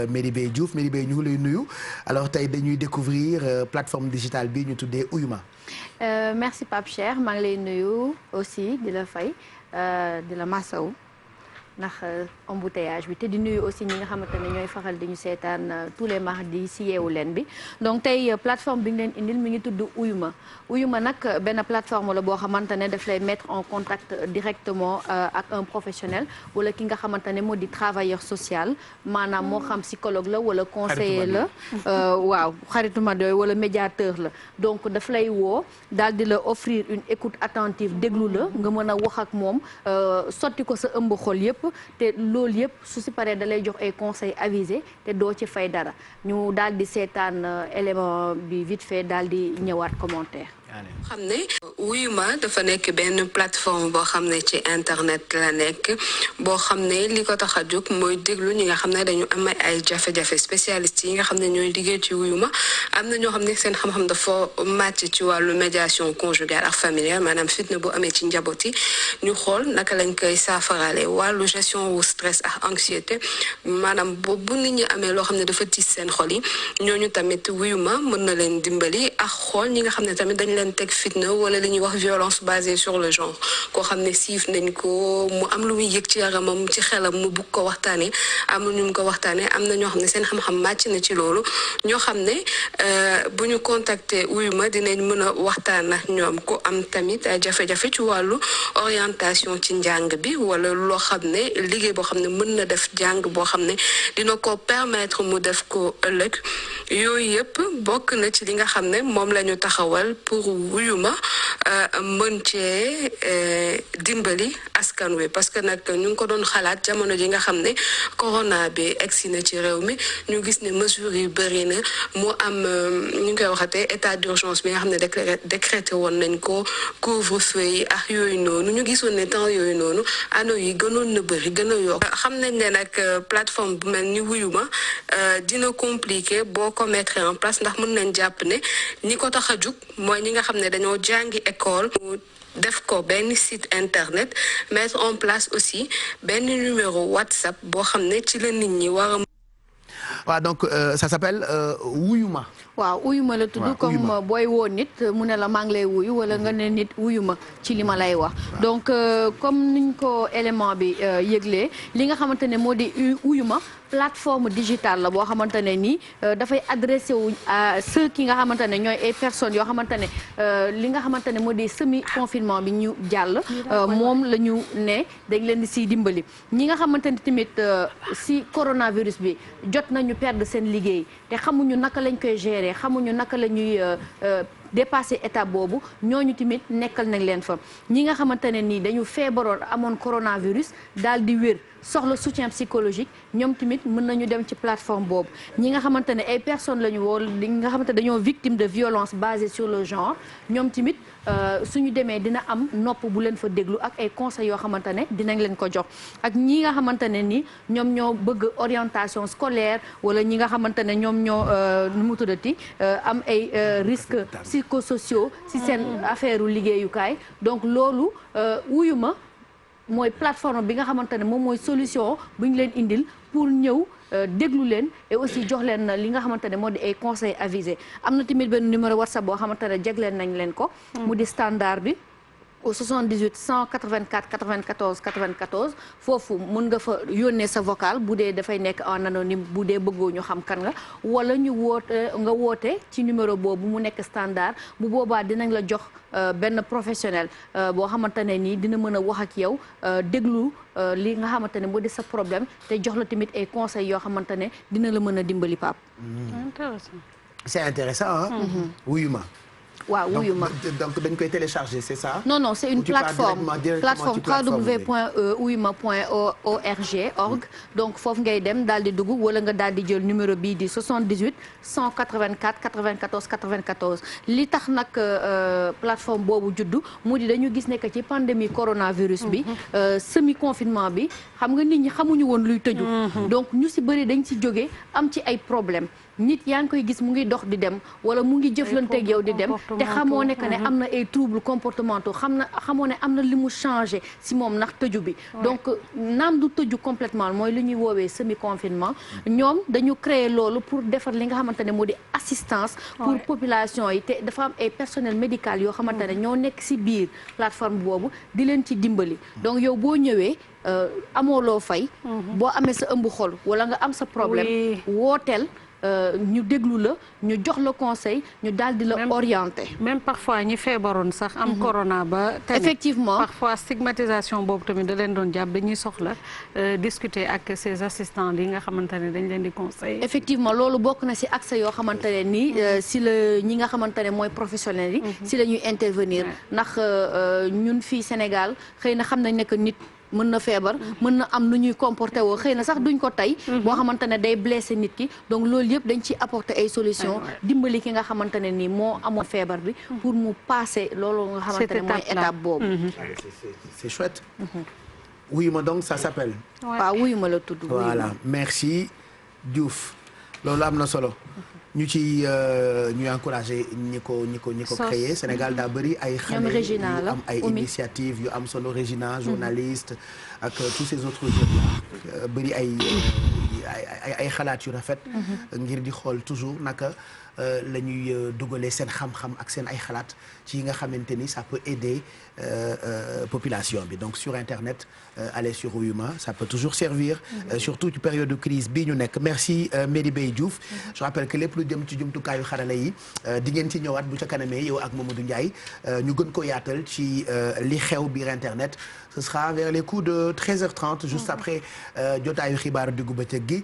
Meribé Diouf. Meribé ñu ngi lay nuyu alors tey dañuy découvrir plateforme digitale bi ñu tuddee Ouyouma. Merci Pape Cheikh maa ngi lay nuyu aussi di la fay di la masawu ndax embouteillage bi te di nuyu aussi ñi nga xamante ne ñooy faral di ñu seetaan tous les mardis si yeewu leen bi donc tey plateforme bi ñu leen indil mi ngi tudd Ouyouma. Ouyouma nag benn plateforme la boo xamante ne daf lay mettre en contact directement ak un professionnel wala ki nga xamante ne moo di travailleur social maanaam moo xam psychologue la wala conseiller la waaw xarituma doy wala médiateur la donc daf lay woo daal di la offrir une écoute attentive déglu la nga mën a wax ak moom sotti ko sa ëmb xol yëpp te loolu yëpp su si paree da lay jox ay conseils avisés te doo ci fay dara ñu daal di seetaan élément bi vite fait daal di ñëwaat commentaire. xam ne Ouyouma dafa nekk benn plateforme boo xam ne ci internet la nekk boo xam ne li ko tax a jóg mooy déglu ñi nga xam ne dañu am ay jafe-jafe spécialistes yi nga xam ne ñooy liggéey ci Ouyouma am na ñoo xam ne seen xam-xam dafa màcc ci wàllu médiation conjugale ak familiale maanaam fitna bu amee ci njaboot yi ñu xool naka lañ koy saafaraale wàllu gestion wu stress ak anxiété maanaam bu nit ñi amee loo xam ne dafa tiis seen xol yi ñooñu tamit Ouyouma mën na leen dimbali ak xool ñi nga xam ne tamit dañ leen teg fitna wala li ñuy wax violence basée sur le genre koo xam ne siif nañ ko mu am lu muy yëg ci yaramam ci xelam mu bugg ko waxtaanee amul ñu mu ko waxtaanee am na ñoo xam ne seen xam-xam màcc na ci loolu ñoo xam ne bu ñu contacter Ouyouma dinañ mën a waxtaan ak ñoom ku am tamit ay jafe-jafe ci wàllu orientation ci njàng bi wala loo xam ne liggéey boo xam ne mën na def jàng boo xam ne dina ko permettre mu def ko ëllëg yooyu yëpp bokk na ci li nga xam ne moom la ñu taxawal pour Ouyouma mën cee dimbali askan wi parce que nag ñu ngi ko doon xalaat jamono ji nga xam ne corona bi egsi na ci réew mi ñu gis ne mesures yi bëri na mu am ñu ngi koy waxatee état d'urgence bi nga xam ne décrété woon nañ ko couvre-feu yi ak yooyu noonu ñu gisoon ne temps yooyu noonu ano yi gënoon na bëri gën a yokk xam nañ ne nag plateforme bu mel ni Ouyouma dina compliqué boo ko mettre en place ndax mën nañ jàpp ne ñi ko tax a jug mooy ñi nga xam ne dañoo jàngi école mu def ko benn site internet mettre en place aussi benn numéro WhatsApp boo xam ne ci la nit ñi war a waaw donc ça s'appelle Ouyouma. waaw Ouyouma la tudd comme booy woo nit mu ne la maa ngi lay wuyu wala nga ne nit Ouyouma ci li ma lay wax donc comme niñ ko élément bi yëglee li nga xamante ne moo di Ouyouma plateforme digitale la boo xamante ne nii dafay adressé wu à ceux ki nga xamante ne ñooy ay personnes yoo xamante ne li nga xamante ne moo di semi confinement bi ñu jàll moom la ñu ne dañ leen di siy dimbali ñi nga xamante ne tamit si coronavirus bi jot nañu perdre seen liggéey te xamuñu naka lañ koy gérer xamuñu naka la ñuy dépassé étape boobu ñooñu tamit nekkal nañ leen fa ñi nga xamante ne nii dañu feebaroon amoon coronavirus daal di wér soxla soutien psychologique ñoom tamit mën nañu dem ci plateforme boobu ñi nga xamante ne ay personnes la ñu woo li nga xamante ne dañoo victime de violence basée sur le genre ñoom tamit suñu demee dina am nopp bu leen fa déglu ak ay conseils yoo xamante ne dinañ leen ko jox ak ñi nga xamante ne ni ñoom ñoo bëgg orientation scolaire wala ñi nga xamante ne ñoom ñoo nu mu tuddati am ay risques psychosociaux si seen affaire u liggéeyukaay donc loolu Ouyouma mooy plateforme bi nga xamante ne moom mooy solution bu ñu leen indil pour ñëw déglu leen et aussi jox leen li nga xamante ne moo di ay conseils avisés am na tamit benn numéro WhatsApp boo xamante ne jagleen nañ leen ko mu di standard bi au 78 184 94 94 foofu mën nga fa yónnee sa vocal bu dee dafay nekk en anonyme bu dee bëggoo ñu xam kan nga wala ñu woote ci numéro boobu mu nekk standard bu boobaa dinañ la jox benn professionnel boo xamante ne nii dina mën a wax ak yow déglu li nga xamante ne moo di sa problème te jox la tamit ay conseils yoo xamante ne dina la mën a dimbali Pape. Intéressant. C'est intéressant hein. Ouyouma. waaw Ouyouma donc dañ koy télécharger c'est ça. non c'est une plateforme www.ouyouma.org donc foofu ngay dem daal di dugg wala nga daal di jël numéro bii di 78 184 94 94 li tax nag plateforme boobu juddu mu di dañu gis ne que ci pandémie coronavirus bi semi confinement bi xam nga nit ñi xamuñu woon luy tëju donc ñu si bëri dañ si jóge am ci ay problème nit yaa ngi koy gis mu ngi dox di dem wala mu ngi jëflanteeg yow di dem te xamoo ne que ne am na ay troubles comportementaux xamoo ne am na li mu changé si moom ndax tëju bi donc naam du tëju complètement mooy li ñuy woowee semi confinement ñoom dañu créer loolu pour defar li nga xamante ne moo di assistance pour population yi te dafa am ay personnel médical yoo xamante ne ñoo nekk si biir plateforme boobu di leen ci dimbali donc yow boo ñëwee amoo loo fay boo amee sa ëmb xol wala nga am sa problème wooteel ñu déglu la ñu jox la conseil ñu daal di la orienter. même parfois ñi feebaroon sax am corona ba tane effectivement parfois stigmatisation boobu tamit da leen doon jàpp dañuy soxla discuter ak ces assistants yi nga xamante ne dañ leen di conseiller. effectivement loolu bokk na ci accès yoo xamante ne nii ci la ñi nga xamante ne mooy professionnels yi ci la ñuy intervenir ndax ñun fii Sénégal xëy na xam nañ ne que nit mën na feebar mën na am nu ñuy comporté woo xëy na sax duñ ko tey boo xamante ne day blessé nit ki donc loolu yëpp dañ ci apporter ay solutions dimbali ki nga xamante ne nii moo amoon feebar bi pour mu passer loolu nga xamante ne mooy étape boobu c'est chouette wuyu ma donc ça s'appelle waaw wuyu ma la tudd voilà merci Diouf loolu am na solo ñu ci ñuy encouragé ñi ko créé Sénégal daa bëri ay xale yu am ay initiative yu am solo Régina journaliste ak tous ces autres jeunes là bëri ay xalaat yu rafet ngir di xool toujours naka la ñuy dugalee seen xam-xam ak seen ay xalaat ci nga xamante ni ça peut aider population bi donc sur internet aller sur Wuyuma ça peut toujours servir surtout ci période de crise bii ñu nekk merci Merry Beye Diouf je rappelle que lépp lu jëm ci jumtukaayu xarala yi di ngeen ci ñëwaat bu ca kanamee yow ak Mamadou Ndiaye ñu gën ko yaatal ci li xew biir internet ce sera vers les coups de 13h30 juste après jotaayu xibaaru diggu bëccëg gi